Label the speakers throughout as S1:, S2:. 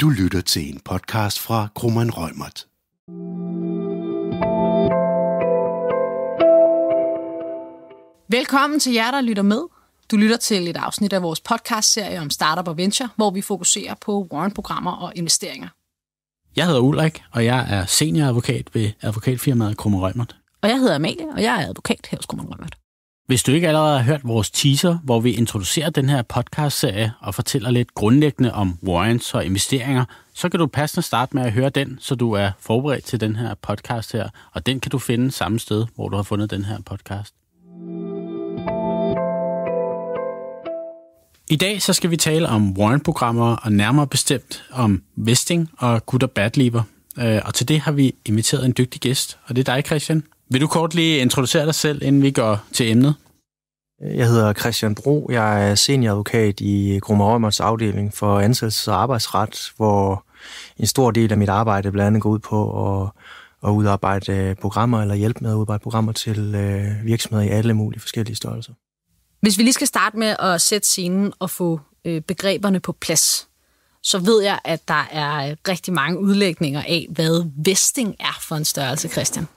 S1: Du lytter til en podcast fra Kromann Reumert.
S2: Velkommen til jer, der lytter med. Du lytter til et afsnit af vores podcastserie om startup og venture, hvor vi fokuserer på warrant-programmer og investeringer.
S3: Jeg hedder Ulrik, og jeg er senioradvokat ved advokatfirmaet Kromann Reumert.
S2: Og jeg hedder Amalie, og jeg er advokat her hos Kromann Reumert.
S3: Hvis du ikke allerede har hørt vores teaser, hvor vi introducerer den her podcastserie og fortæller lidt grundlæggende om warrants og investeringer, så kan du passende starte med at høre den, så du er forberedt til den her podcast her. Og den kan du finde samme sted, hvor du har fundet den her podcast. I dag så skal vi tale om warrant-programmer og nærmere bestemt om vesting og good og bad lever. Og til det har vi inviteret en dygtig gæst, og det er dig, Christian. Vil du kort lige introducere dig selv, inden vi går til emnet?
S4: Jeg hedder Christian Bro. Jeg er senioradvokat i Kromann Reumerts afdeling for ansættelses- og arbejdsret, hvor en stor del af mit arbejde blandt andet går ud på at udarbejde programmer eller hjælpe med at udarbejde programmer til virksomheder i alle mulige forskellige størrelser.
S2: Hvis vi lige skal starte med at sætte scenen og få begreberne på plads, så ved jeg, at der er rigtig mange udlægninger af, hvad vesting er for en størrelse, Christian.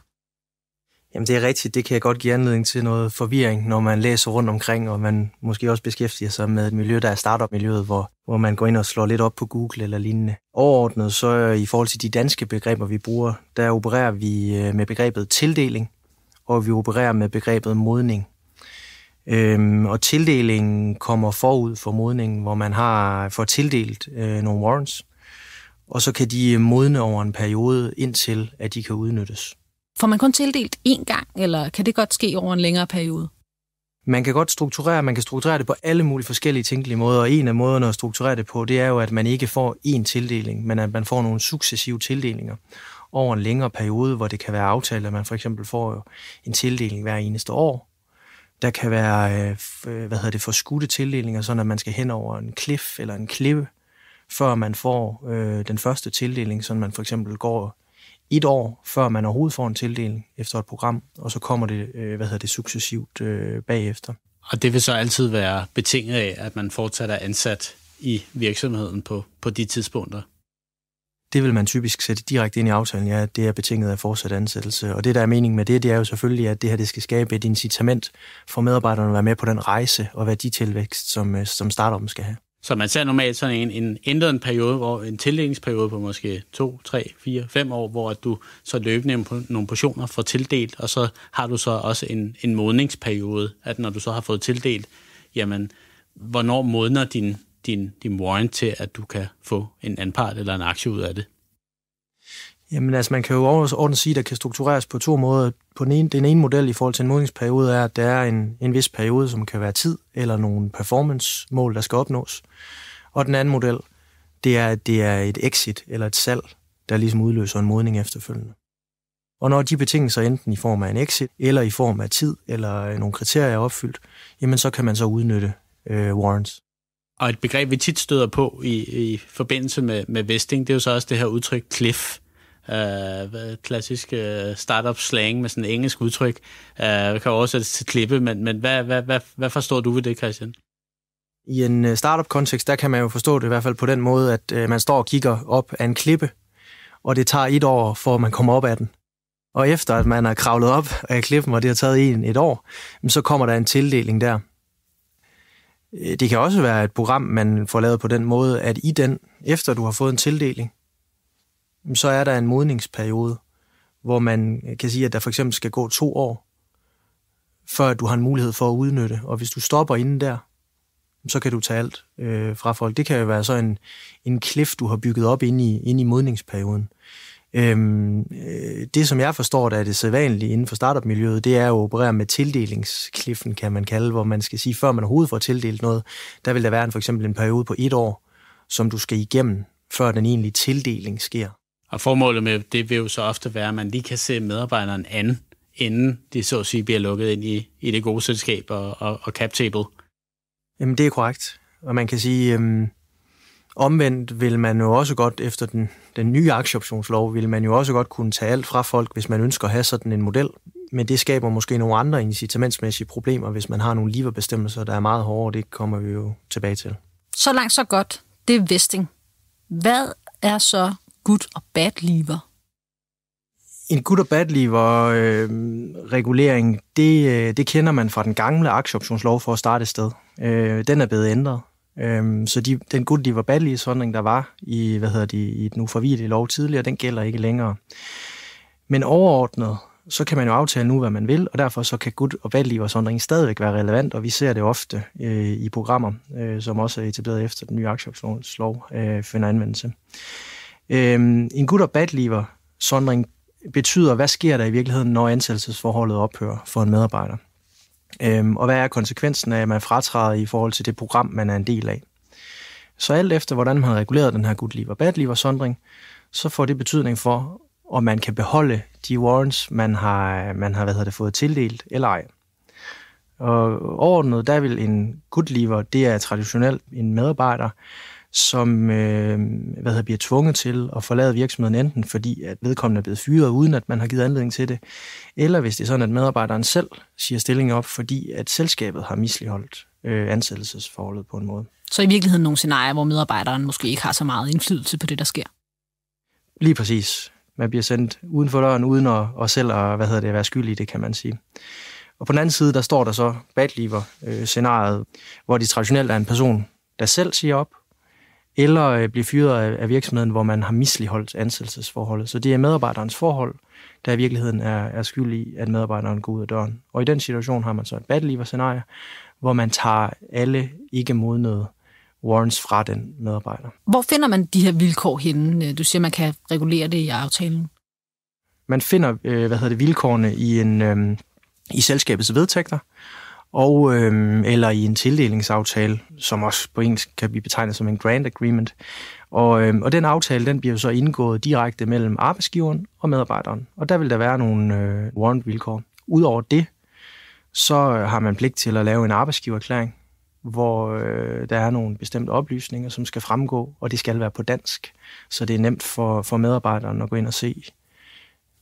S4: Jamen det er rigtigt, det kan godt give anledning til noget forvirring, når man læser rundt omkring, og man måske også beskæftiger sig med et miljø, der er startup-miljøet, hvor man går ind og slår lidt op på Google eller lignende. Overordnet så i forhold til de danske begreber, vi bruger, der opererer vi med begrebet tildeling, og vi opererer med begrebet modning. Og tildelingen kommer forud for modningen, hvor man får tildelt nogle warrants, og så kan de modne over en periode, indtil at de kan udnyttes.
S2: Får man kun tildelt én gang, eller kan det godt ske over en længere periode?
S4: Man kan strukturere det på alle mulige forskellige tænkelige måder, og en af måderne at strukturere det på, det er jo, at man ikke får én tildeling, men at man får nogle successive tildelinger over en længere periode, hvor det kan være aftalt, at man for eksempel får en tildeling hver eneste år. Der kan være forskudte tildelinger, sådan at man skal hen over en cliff eller en klippe, før man får den første tildeling, sådan man for eksempel går 1 år, før man overhovedet får en tildeling efter et program, og så kommer det successivt bagefter.
S3: Og det vil så altid være betinget af, at man fortsat er ansat i virksomheden på de tidspunkter?
S4: Det vil man typisk sætte direkte ind i aftalen, ja, det er betinget af fortsat ansættelse. Og det, der er meningen med det er jo selvfølgelig, at det her det skal skabe et incitament for medarbejderne at være med på den rejse og værditilvækst, som startupen skal have.
S3: Så man ser normalt sådan en periode, en tildelingsperiode på måske 2, 3, 4, 5 år, hvor at du så løbende nogle portioner får tildelt, og så har du så også en modningsperiode, at når du så har fået tildelt, jamen, hvornår modner din warrant til, at du kan få en anpart eller en aktie ud af det?
S4: Jamen altså, man kan jo ordentligt sige, at der kan struktureres på 2 måder. Den ene model i forhold til en modningsperiode er, at der er en vis periode, som kan være tid, eller nogle performance-mål, der skal opnås. Og den anden model, det er, at det er et exit eller et salg, der ligesom udløser en modning efterfølgende. Og når de betingelser enten i form af en exit, eller i form af tid, eller nogle kriterier er opfyldt, jamen så kan man så udnytte warrants.
S3: Og et begreb, vi tit støder på i forbindelse med vesting, det er jo så også det her udtryk cliff. Klassisk startup slang med sådan et engelsk udtryk. Det kan oversættes til klippe, men hvad forstår du ved det, Christian?
S4: I en startup-kontekst, der kan man jo forstå det i hvert fald på den måde, at man står og kigger op af en klippe, og det tager 1 år, for at man kommer op af den. Og efter at man er kravlet op af klippen, og det har taget 1 år, så kommer der en tildeling der. Det kan også være et program, man får lavet på den måde, at i den, efter du har fået en tildeling, så er der en modningsperiode, hvor man kan sige, at der for eksempel skal gå 2 år, før du har en mulighed for at udnytte. Og hvis du stopper inden der, så kan du tage alt fra folk. Det kan jo være så en cliff, du har bygget op inde i modningsperioden. Det, som jeg forstår, der er det sædvanlige inden for startup-miljøet, det er at operere med tildelingskliffen, kan man kalde, hvor man skal sige, før man overhovedet får tildelt noget, der vil der være for eksempel en periode på 1 år, som du skal igennem, før den egentlige tildeling sker.
S3: Og formålet med det vil jo så ofte være, at man lige kan se medarbejderen an, inden de så at sige bliver lukket ind i det gode selskab og cap table.
S4: Jamen det er korrekt. Og man kan sige, omvendt vil man jo også godt, efter den nye aktieoptionslov, vil man jo også godt kunne tage alt fra folk, hvis man ønsker at have sådan en model. Men det skaber måske nogle andre incitamentsmæssige problemer, hvis man har nogle leverbestemmelser, der er meget hårdere, det kommer vi jo tilbage til.
S2: Så langt, så godt. Det er vesting. Hvad er så good og bad leaver?
S4: En good og bad leaver regulering, det kender man fra den gamle aktieoptionslov for at starte et sted. Den er blevet ændret. Så den good leaver bad leaver sondring, der var i, i den ufravigelige lov tidligere, den gælder ikke længere. Men overordnet, så kan man jo aftale nu, hvad man vil, og derfor så kan good og bad leaver sondringen stadigvæk være relevant, og vi ser det ofte i programmer, som også er etableret efter den nye aktieoptionslov, finder anvendelse. En good og bad leaver sondring betyder, hvad sker der i virkeligheden, når ansættelsesforholdet ophører for en medarbejder? Og hvad er konsekvensen af, at man fratræder i forhold til det program, man er en del af? Så alt efter, hvordan man har reguleret den her good leaver bad leaver sondring, så får det betydning for, om man kan beholde de warrants, man har fået tildelt eller ej. Og overordnet, der vil en good leaver, det er traditionelt en medarbejder, som bliver tvunget til at forlade virksomheden, enten fordi at vedkommende er blevet fyret, uden at man har givet anledning til det, eller hvis det er sådan, at medarbejderen selv siger stillingen op, fordi at selskabet har misligholdt ansættelsesforholdet på en måde.
S2: Så i virkeligheden nogle scenarier, hvor medarbejderen måske ikke har så meget indflydelse på det, der sker?
S4: Lige præcis. Man bliver sendt uden for døren, uden at selv være skyldig i det, kan man sige. Og på den anden side, der står der så bad leaver-scenariet, hvor det traditionelt er en person, der selv siger op, eller bliver fyret af virksomheden, hvor man har misligholdt ansættelsesforholdet. Så det er medarbejderens forhold, der i virkeligheden er skyld i, at medarbejderen går ud af døren. Og i den situation har man så et bad leaver-scenarie, hvor man tager alle ikke modnede warrants fra den medarbejder.
S2: Hvor finder man de her vilkår henne? Du siger, man kan regulere det i aftalen.
S4: Man finder vilkårene i selskabets vedtægter, og eller i en tildelingsaftale, som også på engelsk kan blive betegnet som en grant agreement. Og den aftale, den bliver så indgået direkte mellem arbejdsgiveren og medarbejderen. Og der vil der være nogle warrant-vilkår. Udover det, så har man pligt til at lave en arbejdsgivererklæring, hvor der er nogle bestemte oplysninger, som skal fremgå, og det skal være på dansk, så det er nemt for medarbejderen at gå ind og se.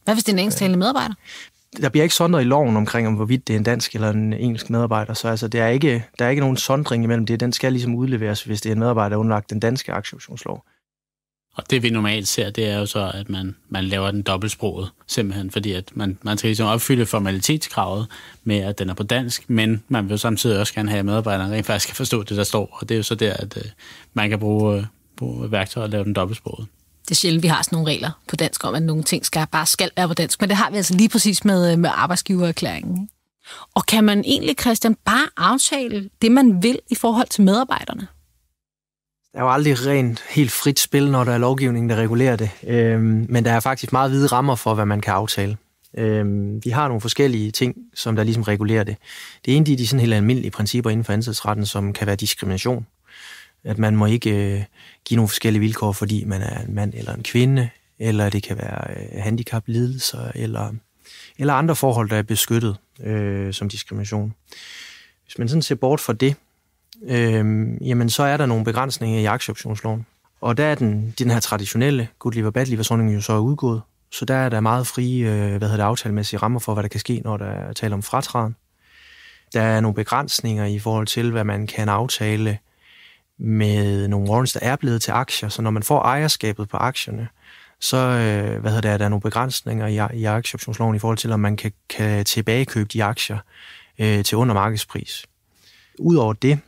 S2: Hvad hvis det er en engelsktalende medarbejder?
S4: Der bliver ikke sondret i loven omkring, om hvorvidt det er en dansk eller en engelsk medarbejder, så altså, der er ikke nogen sondring imellem det. Den skal ligesom udleveres, hvis det er en medarbejder underlagt den danske aktieoptionslov.
S3: Og det vi normalt ser, det er jo så, at man laver den dobbeltsproget, simpelthen fordi at man skal ligesom opfylde formalitetskravet med, at den er på dansk, men man vil jo samtidig også gerne have, at medarbejderen rent faktisk kan forstå det, der står, og det er jo så der, at man kan bruge værktøjer og lave den dobbeltsproget.
S2: Det er sjældent, vi har sådan nogle regler på dansk om, at nogle ting skal være på dansk, men det har vi altså lige præcis med arbejdsgivererklæringen. Og kan man egentlig, Christian, bare aftale det, man vil i forhold til medarbejderne?
S4: Der er jo aldrig rent helt frit spil, når der er lovgivning, der regulerer det. Men der er faktisk meget vide rammer for, hvad man kan aftale. Vi har nogle forskellige ting, som der ligesom regulerer det. Det ene er de sådan helt almindelige principper inden for ansættelsesretten, som kan være diskrimination. At man må ikke give nogle forskellige vilkår, fordi man er en mand eller en kvinde, eller det kan være handicap-lidelser, eller andre forhold, der er beskyttet som diskrimination. Hvis man sådan ser bort fra det, jamen så er der nogle begrænsninger i aktieoptionsloven. Og der er den her traditionelle good leaver bad leaver sondring jo så udgået. Så der er der meget frie aftalemæssige rammer for, hvad der kan ske, når der er tale om fratræden. Der er nogle begrænsninger i forhold til, hvad man kan aftale med nogle warrants, der er blevet til aktier. Så når man får ejerskabet på aktierne, så er der nogle begrænsninger i aktieoptionsloven i forhold til, om man kan tilbagekøbe de aktier til under markedspris. Udover det,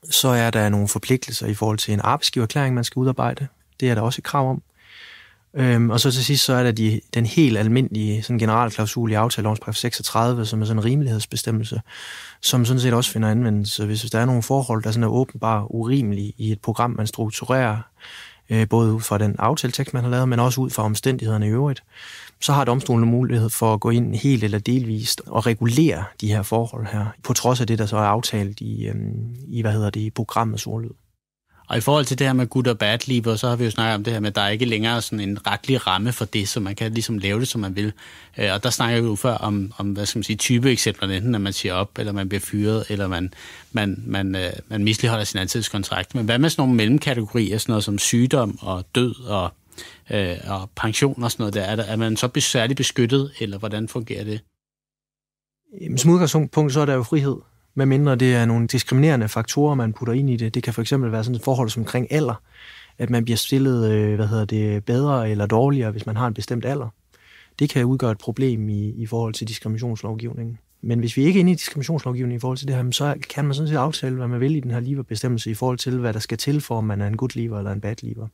S4: så er der nogle forpligtelser i forhold til en arbejdsgivererklæring, man skal udarbejde. Det er der også et krav om. Og så til sidst, så er der den helt almindelige sådan generalklausul i aftalelovens paragraf 36, som er sådan en rimelighedsbestemmelse, som sådan set også finder anvendelse. Hvis der er nogle forhold, der sådan er åbenbart urimelige i et program, man strukturerer, både ud fra den aftaletekst, man har lavet, men også ud fra omstændighederne i øvrigt, så har domstolen mulighed for at gå ind helt eller delvist og regulere de her forhold her, på trods af det, der så er aftalt i programmets ordlyd.
S3: Og i forhold til det her med good og bad leaver, så har vi jo snakket om det her med, at der er ikke længere sådan en retlig ramme for det, så man kan ligesom lave det, som man vil. Og der snakker vi jo før om hvad skal man sige, typeeksempler, enten at man siger op, eller man bliver fyret, eller man misligholder sin ansættelseskontrakt. Men hvad med sådan nogle mellemkategorier, sådan noget som sygdom og død og pension og sådan noget der? Er man så særligt beskyttet, eller hvordan fungerer det?
S4: Som udgangspunkt, så er der jo frihed. Med mindre det er nogle diskriminerende faktorer, man putter ind i det. Det kan for eksempel være sådan et forhold som omkring alder, at man bliver stillet bedre eller dårligere, hvis man har en bestemt alder. Det kan udgøre et problem i forhold til diskriminationslovgivningen. Men hvis vi ikke er inde i diskriminationslovgivningen i forhold til det her, så kan man sådan set aftale, hvad man vil i den her leaverbestemmelse i forhold til, hvad der skal til for, om man er en good leaver eller en bad leaver.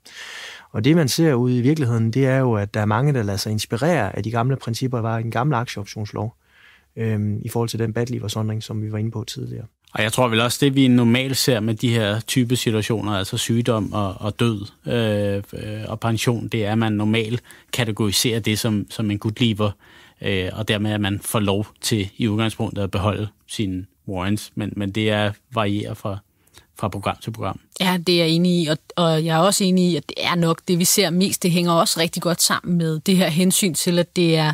S4: Og det, man ser ude i virkeligheden, det er jo, at der er mange, der lader sig inspirere af de gamle principper, der var i den gamle aktieoptionslov, i forhold til den bad leaver-sondring, som vi var inde på tidligere.
S3: Og jeg tror vel også, det vi normalt ser med de her type situationer, altså sygdom og død og pension, det er, at man normalt kategoriserer det som en good leaver, og dermed at man får lov til i udgangspunktet at beholde sine warrants, men det varierer fra program til program.
S2: Ja, det er jeg enig i, og jeg er også enig i, at det er nok det, vi ser mest. Det hænger også rigtig godt sammen med det her hensyn til, at det er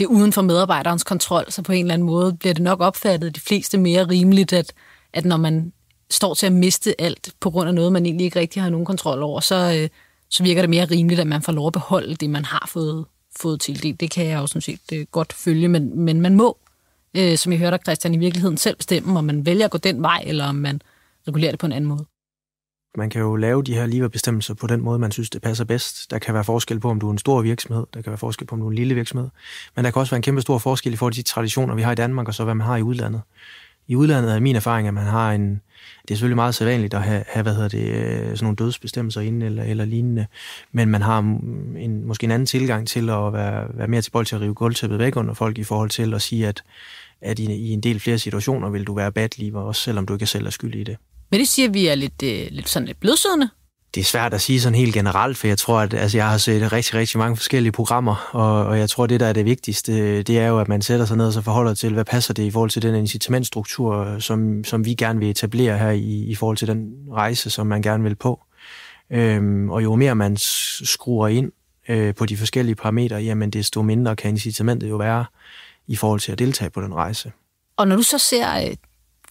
S2: uden for medarbejderens kontrol, så på en eller anden måde bliver det nok opfattet de fleste mere rimeligt, at når man står til at miste alt på grund af noget, man egentlig ikke rigtig har nogen kontrol over, så virker det mere rimeligt, at man får lov at beholde det, man har fået tildelt. Det kan jeg jo sådan set godt følge, men man må, som jeg hørte dig, Christian, i virkeligheden selv bestemme, om man vælger at gå den vej, eller om man regulerer det på en anden måde.
S4: Man kan jo lave de her leaverbestemmelser på den måde, man synes, det passer bedst. Der kan være forskel på, om du er en stor virksomhed, der kan være forskel på, om du er en lille virksomhed, men der kan også være en kæmpe stor forskel i forhold til de traditioner, vi har i Danmark, og så hvad man har i udlandet. I udlandet er min erfaring, at man har det er selvfølgelig meget sædvanligt at have sådan nogle dødsbestemmelser inde eller lignende, men man har måske en anden tilgang til at være mere tilbøjelig til at rive gulvtæppet væk under folk i forhold til at sige, at i en del flere situationer vil du være bad leaver, også selvom du ikke selv er skyldig i det.
S2: Men det siger vi er lidt blødsødende.
S4: Det er svært at sige sådan helt generelt, for jeg tror, at jeg har set rigtig, rigtig mange forskellige programmer, og jeg tror, det der er det vigtigste, det er jo, at man sætter sig ned og så forholder til, hvad passer det i forhold til den incitamentstruktur, som vi gerne vil etablere her i forhold til den rejse, som man gerne vil på. Og jo mere man skruer ind på de forskellige parametre, jamen desto mindre kan incitamentet jo være i forhold til at deltage på den rejse.
S2: Og når du så ser,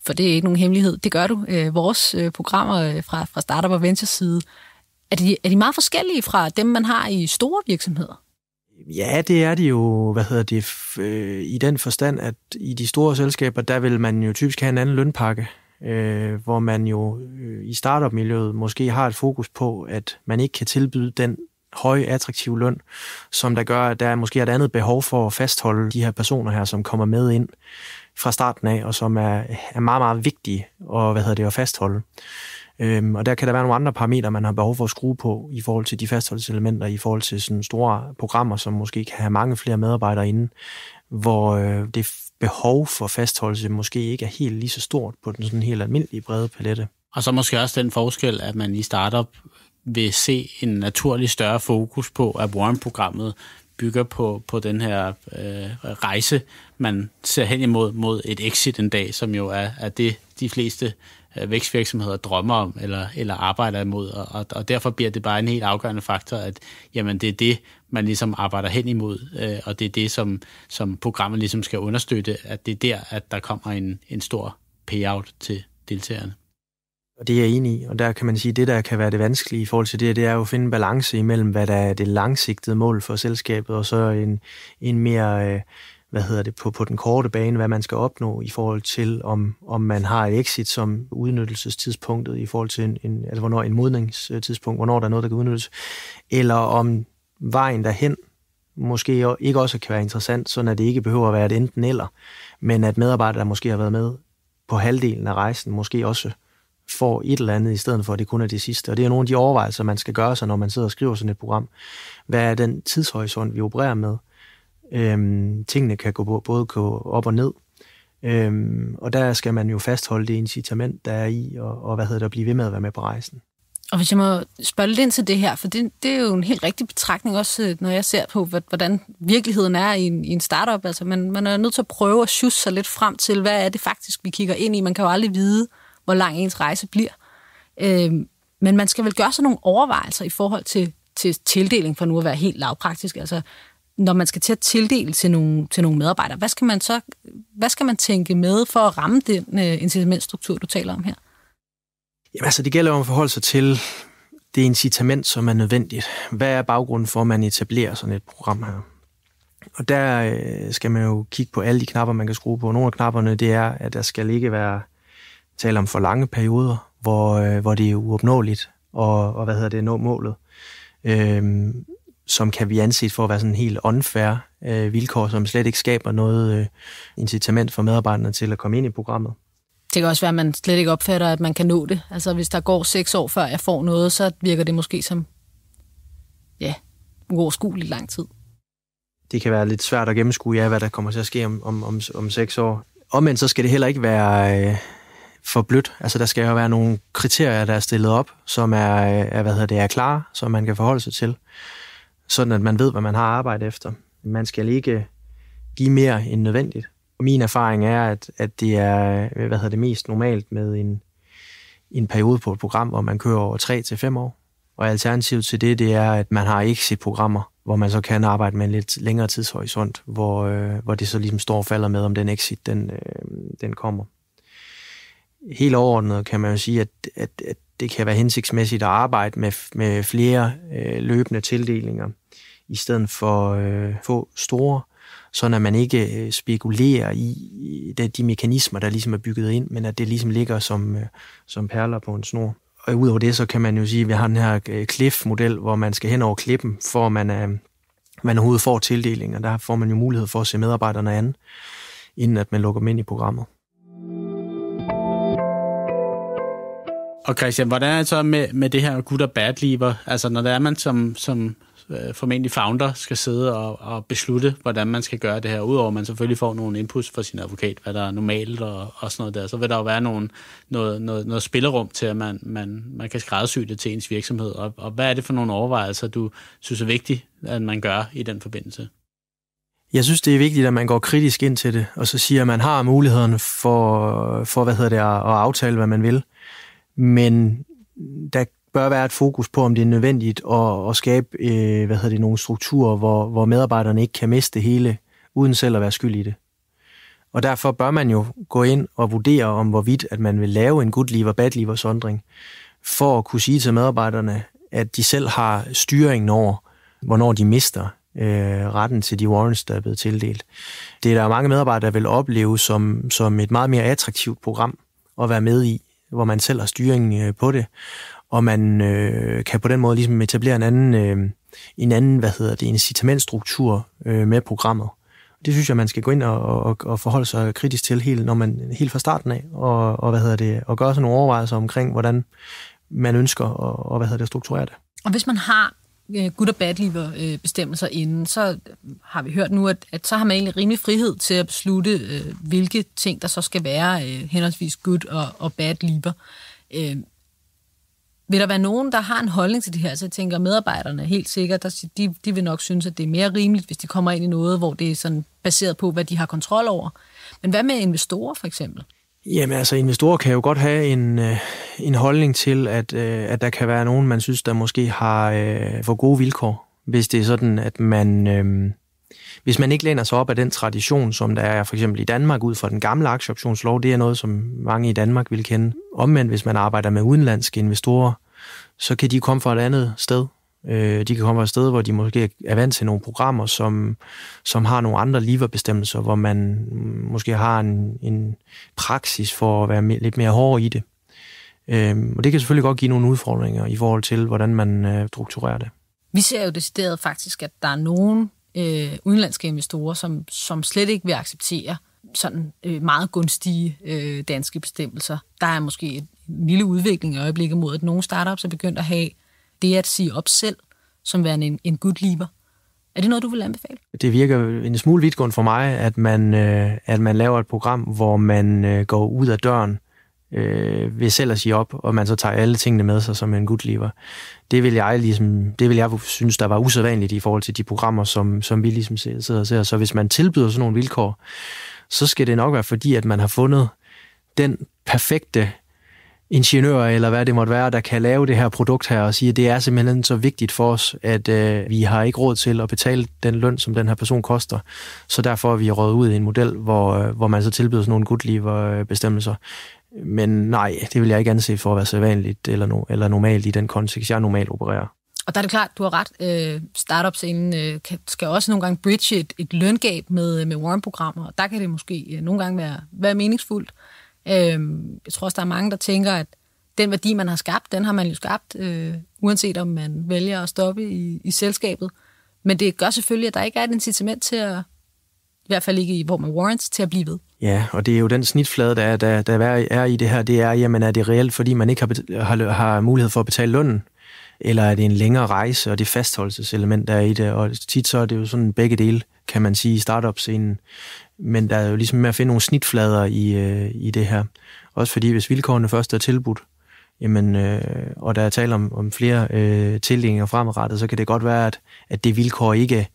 S2: for det er ikke nogen hemmelighed, det gør du, vores programmer fra Startup og Venture side, er de meget forskellige fra dem, man har i store virksomheder?
S4: Ja, det er de jo, i den forstand, at i de store selskaber, der vil man jo typisk have en anden lønpakke, hvor man jo i startup-miljøet måske har et fokus på, at man ikke kan tilbyde den høje, attraktive løn, som der gør, at der måske er et andet behov for at fastholde de her personer her, som kommer med ind fra starten af, og som er meget, meget vigtige at fastholde. Og der kan der være nogle andre parametre, man har behov for at skrue på i forhold til de fastholdelseselementer, i forhold til sådan store programmer, som måske kan have mange flere medarbejdere inde, hvor det behov for fastholdelse måske ikke er helt lige så stort på den sådan helt almindelige brede palette.
S3: Og så måske også den forskel, at man i startup vil se en naturlig større fokus på, at warrant-programmet bygger på den her rejse, man ser hen imod mod et exit en dag, som jo er det, de fleste vækstvirksomheder drømmer om eller arbejder imod, og derfor bliver det bare en helt afgørende faktor, at jamen, det er det, man ligesom arbejder hen imod, og det er det, som programmet ligesom skal understøtte, at det er der, at der kommer en stor payout til deltagerne.
S4: Og det er jeg enig i, og der kan man sige, at det, der kan være det vanskelige i forhold til det er jo at finde en balance imellem, hvad der er det langsigtede mål for selskabet, og så en mere, på den korte bane, hvad man skal opnå i forhold til, om man har et exit som udnyttelsestidspunktet, i forhold til altså hvornår en modningstidspunkt, hvornår der er noget, der kan udnyttes, eller om vejen derhen måske ikke også kan være interessant, sådan at det ikke behøver at være et enten eller, men at medarbejdere, der måske har været med på halvdelen af rejsen, måske også får et eller andet, i stedet for, at det kun er det sidste. Og det er nogle af de overvejelser, man skal gøre sig, når man sidder og skriver sådan et program. Hvad er den tidshorisont, vi opererer med? Tingene kan både gå op og ned. Og der skal man jo fastholde det incitament, der er i, og blive ved med at være med på rejsen.
S2: Og hvis jeg må spørge lidt ind til det her, for det er jo en helt rigtig betragtning også, når jeg ser på, hvordan virkeligheden er i en startup. Altså man er nødt til at prøve at sjusse sig lidt frem til, hvad er det faktisk, vi kigger ind i. Man kan jo aldrig vide, hvor lang ens rejse bliver. Men man skal vel gøre sig nogle overvejelser i forhold til tildeling, for nu at være helt lavpraktisk. Altså, når man skal til at tildele til nogle medarbejdere, hvad skal man tænke med for at ramme den incitamentstruktur, du taler om her?
S4: Jamen altså, det gælder jo at forholde sig til det incitament, som er nødvendigt. Hvad er baggrunden for, at man etablerer sådan et program her? Og der skal man jo kigge på alle de knapper, man kan skrue på. Nogle af knapperne, det er, at der skal ikke være tale om for lange perioder, hvor det er uopnåeligt og nå målet, som kan vi anse for at være sådan helt unfair vilkår, som slet ikke skaber noget incitament for medarbejderne til at komme ind i programmet.
S2: Det kan også være, at man slet ikke opfatter, at man kan nå det. Altså hvis der går 6 år, før jeg får noget, så virker det måske som uoverskueligt lang tid.
S4: Det kan være lidt svært at gennemskue, hvad der kommer til at ske om 6 år. Omvendt så skal det heller ikke være for blødt. Altså der skal jo være nogle kriterier, der er stillet op, som er klare, som man kan forholde sig til, sådan at man ved, hvad man har arbejdet efter. Man skal ikke give mere end nødvendigt. Og min erfaring er, at det er mest normalt med en periode på et program, hvor man kører over 3 til 5 år. Og alternativet til det er, at man har exit-programmer, hvor man så kan arbejde med en lidt længere tidshorisont, hvor det så ligesom står og falder med, om den exit, den kommer. Helt overordnet kan man jo sige, at det kan være hensigtsmæssigt at arbejde med flere løbende tildelinger, i stedet for få store, sådan at man ikke spekulerer i de mekanismer, der ligesom er bygget ind, men at det ligesom ligger som perler på en snor. Og udover det, så kan man jo sige, at vi har den her cliff-model, hvor man skal hen over klippen, for man overhovedet får tildelinger. Der får man jo mulighed for at se medarbejderne an, inden at man lukker dem ind i programmet.
S3: Og Christian, hvordan er det så med det her good og bad lever? Altså når der er man som formentlig founder skal sidde og beslutte, hvordan man skal gøre det her, udover at man selvfølgelig får nogle inputs fra sin advokat, hvad der er normalt og sådan noget der, så vil der jo være noget spillerum til, at man kan skræddersy det til ens virksomhed. Og hvad er det for nogle overvejelser, du synes er vigtigt, at man gør i den forbindelse?
S4: Jeg synes, det er vigtigt, at man går kritisk ind til det, og så siger, at man har mulighederne for at aftale, hvad man vil. Men der bør være et fokus på, om det er nødvendigt at skabe nogle strukturer, hvor medarbejderne ikke kan miste det hele, uden selv at være skyld i det. Og derfor bør man jo gå ind og vurdere, om hvorvidt at man vil lave en good leaver, bad leaver sondring, for at kunne sige til medarbejderne, at de selv har styringen over, hvornår de mister retten til de warrants, der er blevet tildelt. Det er der mange medarbejdere, der vil opleve som et meget mere attraktivt program at være med i, hvor man selv har styring på det, og man kan på den måde ligesom etablere en anden incitamentstruktur med programmet. Det synes jeg, man skal gå ind og forholde sig kritisk til helt fra starten af, og gøre sådan nogle overvejelser omkring, hvordan man ønsker at strukturere det.
S2: Og hvis man har good og bad leaver bestemmelser inden, så har vi hørt nu, at så har man egentlig rimelig frihed til at beslutte, hvilke ting, der så skal være henholdsvis good og bad leaver. Vil der være nogen, der har en holdning til det her? Så jeg tænker, medarbejderne helt sikkert, de vil nok synes, at det er mere rimeligt, hvis de kommer ind i noget, hvor det er sådan baseret på, hvad de har kontrol over. Men hvad med investorer for eksempel?
S4: Jamen altså, investorer kan jo godt have en holdning til, at der kan være nogen, man synes, der måske har for gode vilkår. Hvis det er sådan, at hvis man ikke læner sig op af den tradition, som der er for eksempel i Danmark ud fra den gamle aktieoptionslov, det er noget, som mange i Danmark vil kende. Omvendt, hvis man arbejder med udenlandske investorer, så kan de komme fra et andet sted. De kan komme fra et sted, hvor de måske er vant til nogle programmer, som har nogle andre leverbestemmelser, hvor man måske har en praksis for at være lidt mere hård i det. Og det kan selvfølgelig godt give nogle udfordringer i forhold til, hvordan man strukturerer det.
S2: Vi ser jo decideret faktisk, at der er nogle udenlandske investorer, som slet ikke vil acceptere sådan meget gunstige danske bestemmelser. Der er måske en lille udvikling i øjeblikket mod, at nogle startups er begyndt at have det at sige op selv, som værende en good leaver. Er det noget, du vil anbefale? Det
S4: virker en smule vidtgående for mig, at man laver et program, hvor man går ud af døren ved selv at sige op, og man så tager alle tingene med sig som en good leaver. Det vil jeg synes, der var usædvanligt i forhold til de programmer, som vi ligesom sidder og ser. Så hvis man tilbyder sådan nogle vilkår, så skal det nok være fordi, at man har fundet den perfekte ingeniør, eller hvad det måtte være, der kan lave det her produkt her, og sige, at det er simpelthen så vigtigt for os, at vi har ikke råd til at betale den løn, som den her person koster. Så derfor er vi røget ud i en model, hvor man så tilbyder sådan nogle good leaver bestemmelser. Men nej, det vil jeg ikke anse for at være sædvanligt eller normalt i den kontekst, jeg normalt opererer. Og
S2: der er det klart, du har ret. Startup-scenen skal også nogle gange bridge et løngab med warrant-programmer, og der kan det måske nogle gange være meningsfuldt. Jeg tror også, der er mange, der tænker, at den værdi, man har skabt, den har man jo skabt, uanset om man vælger at stoppe i selskabet. Men det gør selvfølgelig, at der ikke er et incitament til at, i hvert fald ikke i hvor man warrants, til at blive ved.
S4: Ja, og det er jo den snitflade, der er i det her, det er, jamen er det reelt, fordi man ikke har mulighed for at betale lønnen, eller er det en længere rejse, og det fastholdelseselement, der er i det, og tit så er det jo sådan begge dele, kan man sige, i startup-scenen. Men der er jo ligesom med at finde nogle snitflader i det her. Også fordi, hvis vilkårene først er tilbudt, jamen, og der er tale om flere tildelinger fremadrettet, så kan det godt være, at det vilkår ikke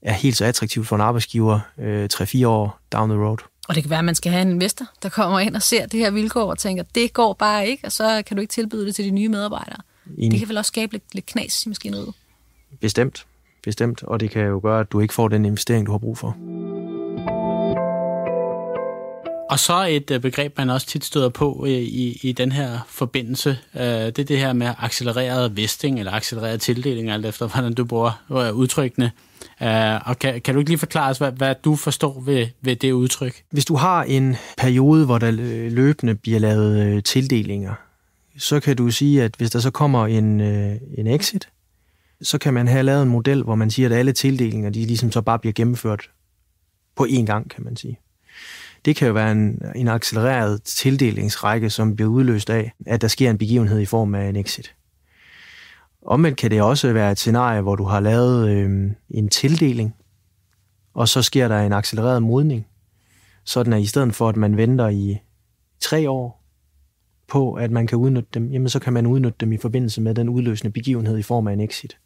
S4: er helt så attraktivt for en arbejdsgiver 3-4 år down the road.
S2: Og det kan være, at man skal have en investor, der kommer ind og ser det her vilkår og tænker, det går bare ikke, og så kan du ikke tilbyde det til de nye medarbejdere. Det kan vel også skabe lidt knas i maskineriet? Bestemt. Og det kan jo gøre, at du ikke får den investering, du har brug for.
S3: Og så et begreb, man også tit støder på i den her forbindelse, det er det her med accelereret vesting eller accelereret tildeling, alt efter hvordan du bruger udtrykkene. Og kan du ikke lige forklare os, hvad du forstår ved det udtryk?
S4: Hvis du har en periode, hvor der løbende bliver lavet tildelinger, så kan du sige, at hvis der så kommer en exit, så kan man have lavet en model, hvor man siger, at alle tildelinger, de ligesom så bare bliver gennemført på én gang, kan man sige. Det kan jo være en accelereret tildelingsrække, som bliver udløst af, at der sker en begivenhed i form af en exit. Omvendt kan det også være et scenarie, hvor du har lavet en tildeling, og så sker der en accelereret modning, sådan at i stedet for, at man venter i 3 år på, at man kan udnytte dem, jamen så kan man udnytte dem i forbindelse med den udløsende begivenhed i form af en exit.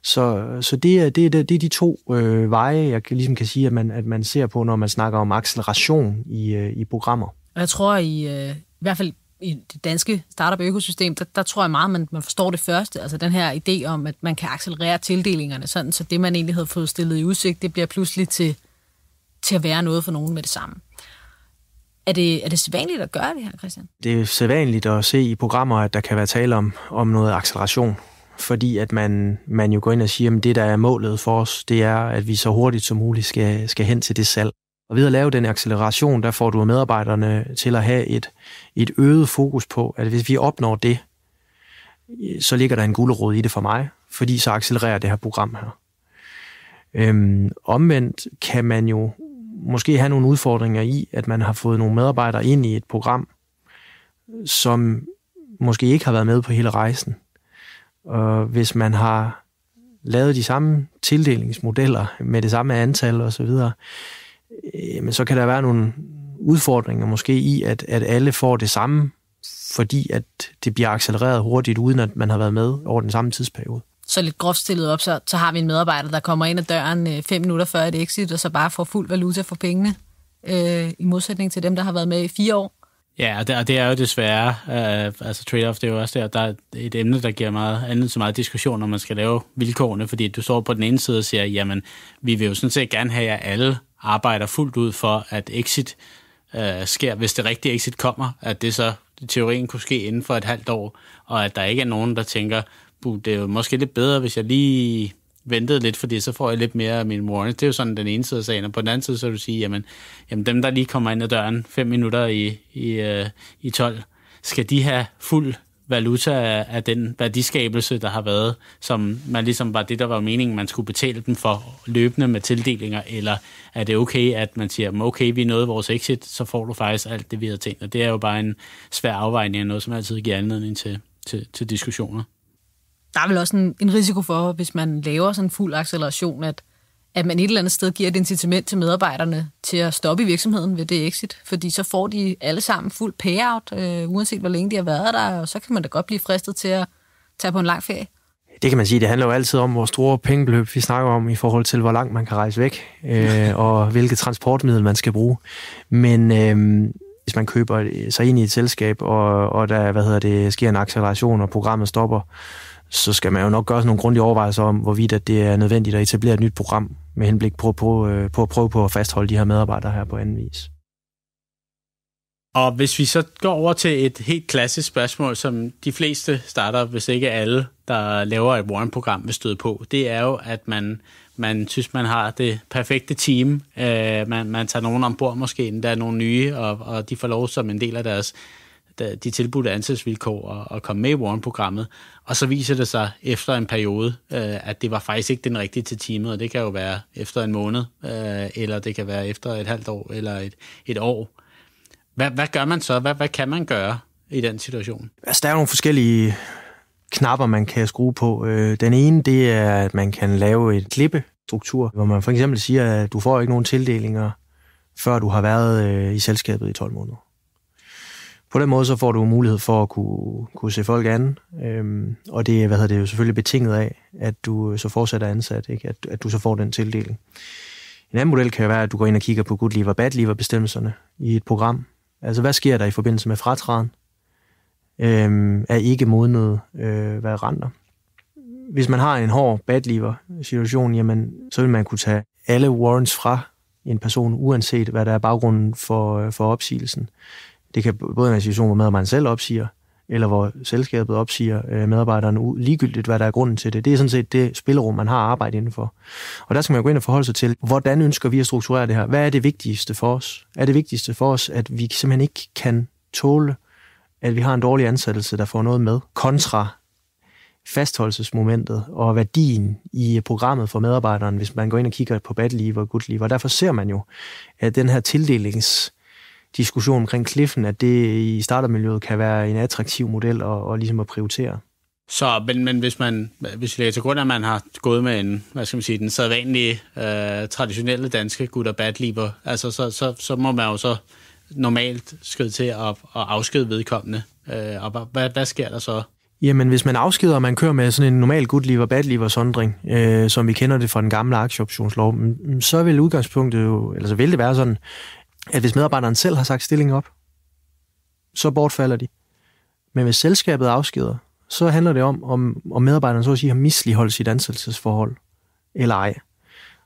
S4: Så det er de to veje, jeg ligesom kan sige, at man ser på, når man snakker om acceleration i programmer.
S2: Og jeg tror i hvert fald i det danske startup-økosystem, der tror jeg meget, man forstår det første, altså den her idé om, at man kan accelerere tildelingerne, sådan, så det, man egentlig havde fået stillet i udsigt, det bliver pludselig til at være noget for nogen med det samme. Er det sædvanligt at gøre det her, Christian?
S4: Det er sædvanligt at se i programmer, at der kan være tale om noget acceleration, fordi at man jo går ind og siger, at det, der er målet for os, det er, at vi så hurtigt som muligt skal hen til det salg. Og ved at lave den acceleration, der får du medarbejderne til at have et øget fokus på, at hvis vi opnår det, så ligger der en gulerod i det for mig, fordi så accelererer det her program her. Omvendt kan man jo måske have nogle udfordringer i, at man har fået nogle medarbejdere ind i et program, som måske ikke har været med på hele rejsen. Og hvis man har lavet de samme tildelingsmodeller med det samme antal osv., men så kan der være nogle udfordringer måske i, at alle får det samme, fordi at det bliver accelereret hurtigt, uden at man har været med over den samme tidsperiode.
S2: Så lidt groft stillet op, så har vi en medarbejder, der kommer ind ad døren 5 minutter før et exit, og så bare får fuld valuta for pengene, i modsætning til dem, der har været med i 4 år.
S3: Ja, og det er jo desværre, altså trade-off, det er jo også der er et emne, der giver meget så meget diskussion, når man skal lave vilkårene, fordi du står på den ene side og siger, jamen, vi vil jo sådan set gerne have, at alle arbejder fuldt ud for, at exit sker, hvis det rigtige exit kommer, at det så i teorien kunne ske inden for et halvt år, og at der ikke er nogen, der tænker, det er jo måske lidt bedre, hvis jeg lige ventede lidt, fordi så får jeg lidt mere af min warrant. Det er jo sådan den ene side af sagen, og på den anden side, så vil du sige, jamen dem, der lige kommer ind ad døren 5 minutter i 12, skal de have fuld valuta af den værdiskabelse, der har været, som man ligesom var det, der var meningen, man skulle betale dem for løbende med tildelinger, eller er det okay, at man siger, okay, vi nåede vores exit, så får du faktisk alt det, vi havde tænkt, og det er jo bare en svær afvejning af noget, som altid giver anledning til diskussioner.
S2: Der er vel også en risiko for, hvis man laver sådan en fuld acceleration, at man et eller andet sted giver et incitament til medarbejderne til at stoppe i virksomheden ved det exit, fordi så får de alle sammen fuld payout, uanset hvor længe de har været der, og så kan man da godt blive fristet til at tage på en lang ferie. Det kan man sige, det handler jo altid om, hvor store pengebeløb vi snakker om, i forhold til, hvor langt man kan rejse væk, og hvilket transportmiddel man skal bruge. Men hvis man køber sig ind i et selskab, og der sker en acceleration, og programmet stopper, så skal man jo nok gøre nogle grundige overvejelser om, hvorvidt at det er nødvendigt at etablere et nyt program med henblik på at prøve på at fastholde de her medarbejdere her på anden vis.
S3: Og hvis vi så går over til et helt klassisk spørgsmål, som de fleste startup, hvis ikke alle, der laver et warrant-program, vil støde på, det er jo, at man synes, man har det perfekte team. Man tager nogen ombord måske, der er nogle nye, og de får lov som en del af de tilbudte ansættelsesvilkår og komme med i Warrant-programmet, og så viser det sig efter en periode, at det var faktisk ikke den rigtige til teamet, og det kan jo være efter en måned, eller det kan være efter et halvt år, eller et år. Hvad gør man så? Hvad kan man gøre i den situation?
S4: Altså, der er nogle forskellige knapper, man kan skrue på. Den ene, det er, at man kan lave et klippestruktur, hvor man for eksempel siger, at du får ikke nogen tildelinger, før du har været i selskabet i 12 måneder. På den måde så får du mulighed for at kunne se folk an, og det er jo selvfølgelig betinget af, at du så fortsætter ansat, ikke? At du så får den tildeling. En anden model kan jo være, at du går ind og kigger på good leave og bad leave bestemmelserne i et program. Altså, hvad sker der i forbindelse med fratræden af ikke modnede varianter? Hvis man har en hård bad leave-situation, jamen, så vil man kunne tage alle warrants fra en person, uanset hvad der er baggrunden for opsigelsen. Det kan både være en situation, hvor medarbejderen selv opsiger, eller hvor selskabet opsiger medarbejderne ligegyldigt, hvad der er grunden til det. Det er sådan set det spillerum, man har arbejdet indenfor. Og der skal man jo gå ind og forholde sig til, hvordan ønsker vi at strukturere det her? Hvad er det vigtigste for os? Er det vigtigste for os, at vi simpelthen ikke kan tåle, at vi har en dårlig ansættelse, der får noget med, kontra fastholdelsesmomentet og værdien i programmet for medarbejderen, hvis man går ind og kigger på bad leave og good leave. Og derfor ser man jo, at den her tildelingsdiskussion omkring cliffen, at det i startermiljøet kan være en attraktiv model og ligesom at prioritere.
S3: Så, men hvis vi lægger til grund, at man har gået med den sædvanlige, traditionelle danske good og bad leave, altså så må man jo så normalt skride til at afskede vedkommende. Og hvad sker der så?
S4: Jamen, hvis man afskeder, og man kører med sådan en normal good leave og bad leave sondring, som vi kender det fra den gamle aktieoptionslov, så vil udgangspunktet jo, eller så vil det være sådan, at hvis medarbejderen selv har sagt stilling op, så bortfalder de. Men hvis selskabet afskeder, så handler det om medarbejderen så at sige har misligholdt sit ansættelsesforhold, eller ej.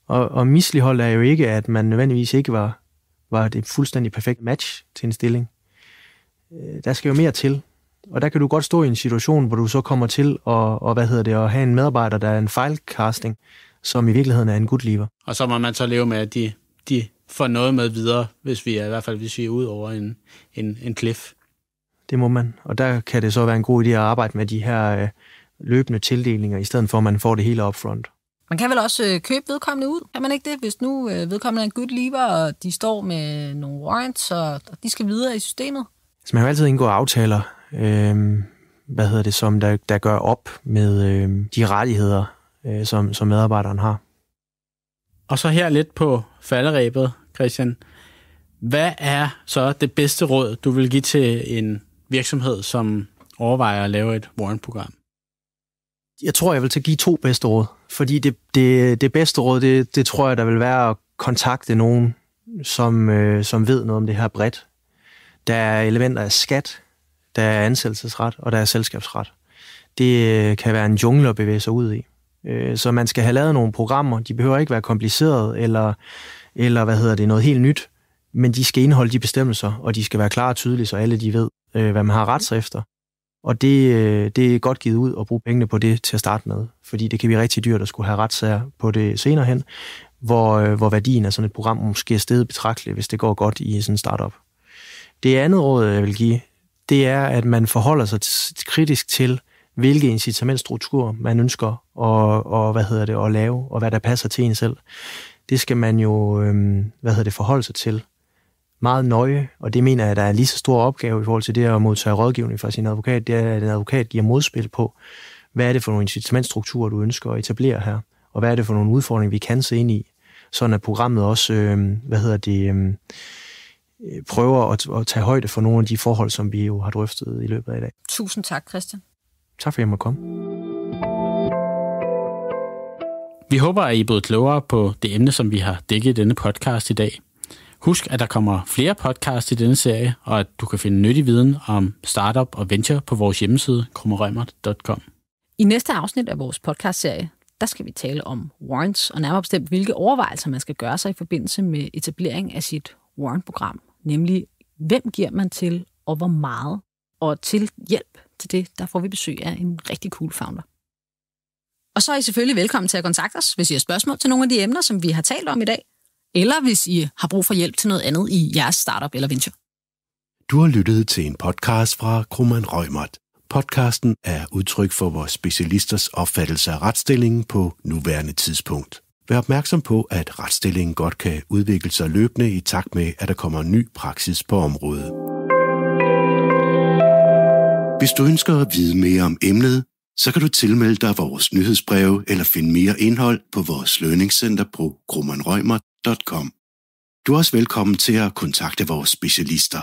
S4: Og mislighold er jo ikke, at man nødvendigvis ikke var det fuldstændig perfekt match til en stilling. Der skal jo mere til. Og der kan du godt stå i en situation, hvor du så kommer til at have en medarbejder, der er en fejlcasting, som i virkeligheden er en good leaver. Og
S3: så må man så leve med, at de får noget med videre, hvis vi er ud over en cliff.
S4: Det må man. Og der kan det så være en god idé at arbejde med de her løbende tildelinger, i stedet for at man får det hele upfront.
S2: Man kan vel også købe vedkommende ud, kan man ikke det? Hvis nu vedkommende er en good leaver, og de står med nogle warrants, og de skal videre i systemet.
S4: Så man har altid indgået aftaler, som der gør op med de rettigheder, som medarbejderen har.
S3: Og så her lidt på falderebet, Christian. Hvad er så det bedste råd, du vil give til en virksomhed, som overvejer at lave et warrant-program?
S4: Jeg tror, jeg vil give 2 bedste råd. Fordi det bedste råd, det tror jeg, der vil være at kontakte nogen, som ved noget om det her bredt. Der er elementer af skat, der er ansættelsesret, og der er selskabsret. Det kan være en jungle at bevæge sig ud i. Så man skal have lavet nogle programmer. De behøver ikke være komplicerede, eller noget helt nyt, men de skal indeholde de bestemmelser, og de skal være klare og tydelige, så alle de ved, hvad man har ret sig efter. Og det er godt givet ud at bruge pengene på det til at starte med, fordi det kan blive rigtig dyrt at skulle have retssager på det senere hen, hvor værdien af sådan et program måske er steget betragteligt, hvis det går godt i sådan en startup. Det andet råd, jeg vil give, det er, at man forholder sig kritisk til, hvilke incitamentstrukturer man ønsker at lave, og hvad der passer til en selv. Det skal man jo forholde sig til meget nøje, og det mener jeg, at der er lige så stor opgave i forhold til det at modtage rådgivning fra sin advokat. Det er, at en advokat giver modspil på, hvad er det for nogle incitamentstrukturer, du ønsker at etablere her, og hvad er det for nogle udfordringer, vi kan se ind i, sådan at programmet også prøver at tage højde for nogle af de forhold, som vi jo har drøftet i løbet af i dag.
S2: Tusind tak, Christian.
S4: Tak for, at jeg måtte komme.
S3: Vi håber, at I er blevet klogere på det emne, som vi har dækket i denne podcast i dag. Husk, at der kommer flere podcasts i denne serie, og at du kan finde nyttig viden om startup og venture på vores hjemmeside, krummerreumert.com.
S2: I næste afsnit af vores podcastserie, der skal vi tale om warrants, og nærmere bestemt, hvilke overvejelser man skal gøre sig i forbindelse med etablering af sit warrant-program. Nemlig, hvem giver man til, og hvor meget. Og til hjælp til det, der får vi besøg af en rigtig cool founder. Og så er I selvfølgelig velkommen til at kontakte os, hvis I har spørgsmål til nogle af de emner, som vi har talt om i dag, eller hvis I har brug for hjælp til noget andet i jeres startup eller venture.
S1: Du har lyttet til en podcast fra Kromann Reumert. Podcasten er udtryk for vores specialisters opfattelse af retsstillingen på nuværende tidspunkt. Vær opmærksom på, at retsstillingen godt kan udvikle sig løbende i takt med, at der kommer ny praksis på området. Hvis du ønsker at vide mere om emnet, så kan du tilmelde dig vores nyhedsbreve eller finde mere indhold på vores learningcenter på kromannreumert.com. Du er også velkommen til at kontakte vores specialister.